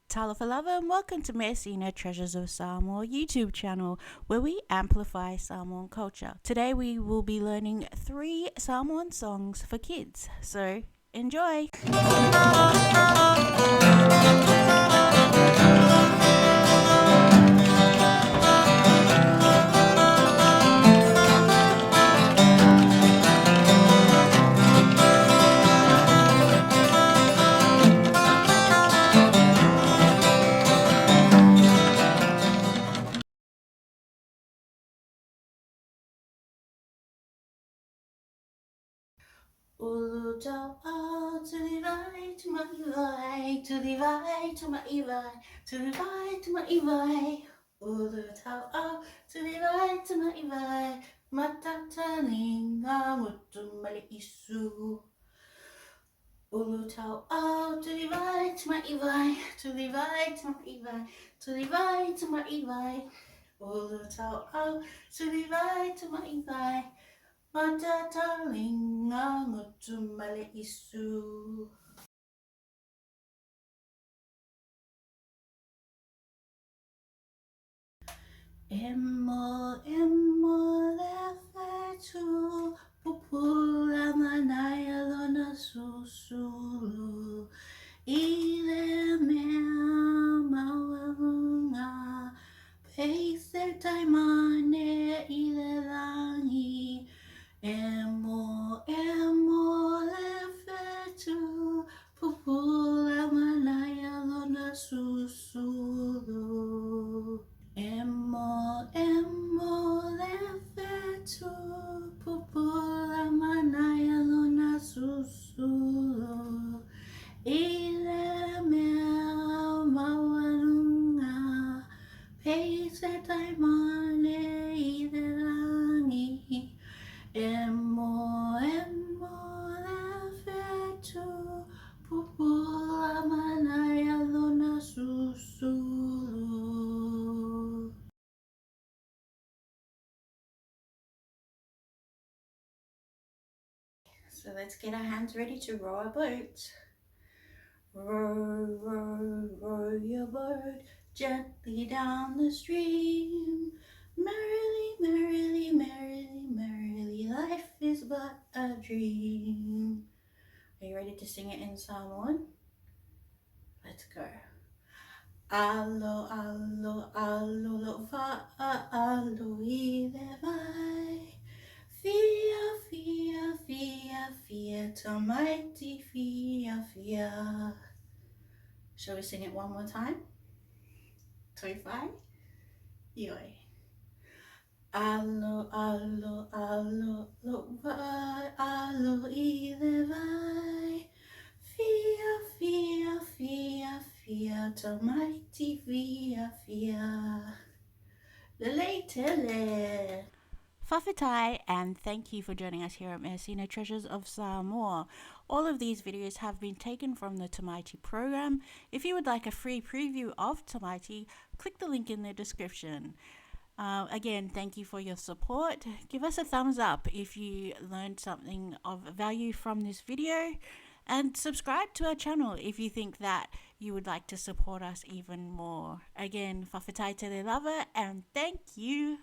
Talofa lava and welcome to Measina Treasures of Samoa YouTube channel where we amplify Samoan culture. Today we will be learning 3 Samoan songs for kids. So enjoy! Ulu Tauau Tulivae Tamaivae, Tulivae Tamaivae, Tulivae Tamaivae. Ulu Tauau Tulivae Tamaivae, Matatalinga Mutumali Isu. Ulu Tauau Tulivae Tamaivae, Tulivae Tamaivae, Tulivae Tamaivae. Ulu Tauau Tulivae Tamaivae, Matatalinga Mutumali Isu. Emo Emo Le Fetu, Pupula Manaya Lona Susulu, Ile Mea Mawalunga, Pese Taimane Ile Langi. Emo Emo Le Fetu, Pupula Manaya Lona Susulu. Emo Emo Le Fetu, Pupula Manaya Lona Susulu, Ile Mea Mawalunga, Pese Taimane Ile Langi. Emo Emo Le Fetu, Pupula Manaya Lona Susulu. So let's get our hands ready to row our boat. Row, row, row your boat gently down the stream. Merrily, merrily, merrily, merrily, life is but a dream. Are you ready to sing it in Samoan? Let's go. Alo Alo Alo Lo Alo Ilevae, Fia Fia Fia Fia Tamaiti Fia Fia. Shall we sing it one more time? Toifai? Yoi. Alo Alo Alo Lo Alo Ilevae, Fia Fia Fia Fia Tamaiti Fia Fia. Lele tele. Whawhetai, and thank you for joining us here at Measina Treasures of Samoa. All of these videos have been taken from the Tamaiti program. If you would like a free preview of Tamaiti, click the link in the description. Again, thank you for your support. Give us a thumbs up if you learned something of value from this video, and subscribe to our channel if you think that you would like to support us even more. Again, whawhetai te le lava, and thank you.